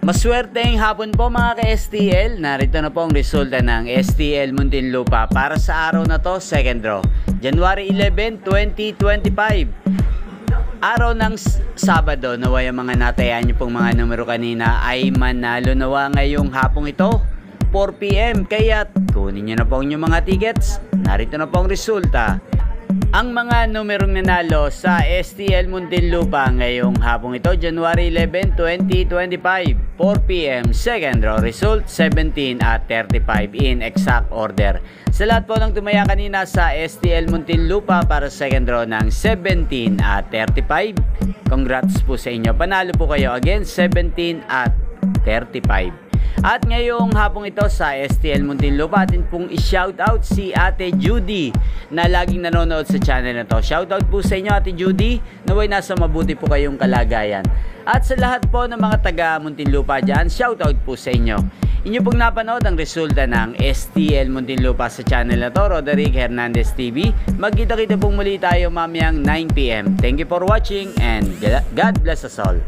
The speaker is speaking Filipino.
Maswerteng hapon po mga ka-STL. Narito na po ang resulta ng STL Muntinlupa para sa araw na to, second draw. January 11, 2025. Araw ng Sabado, naway ang mga natayaan niyo pong mga numero kanina ay manalo nawa ngayong hapong ito, 4 PM. Kaya kunin niyo na po ang inyong mga tickets. Narito na po ang resulta. Ang mga numerong nanalo sa STL Muntinlupa ngayong hapong ito, January 11, 2025, 4 PM, second draw result 17 at 35 in exact order. Sa lahat po ng tumaya kanina sa STL Muntinlupa para second draw ng 17 at 35, congrats po sa inyo. Panalo po kayo again, 17 at 35. At ngayong hapong ito sa STL Muntinlupa, atin pong i-shoutout si Ate Judy na laging nanonood sa channel na to. Shoutout po sa inyo Ate Judy, naway nasa mabuti po kayong kalagayan. At sa lahat po ng mga taga Muntinlupa dyan, shoutout po sa inyo. Inyo pong napanood ang resulta ng STL Muntinlupa sa channel na to, Roderick Hernandez TV. Magkita-kita pong muli tayo mamayang 9 PM. Thank you for watching and God bless us all.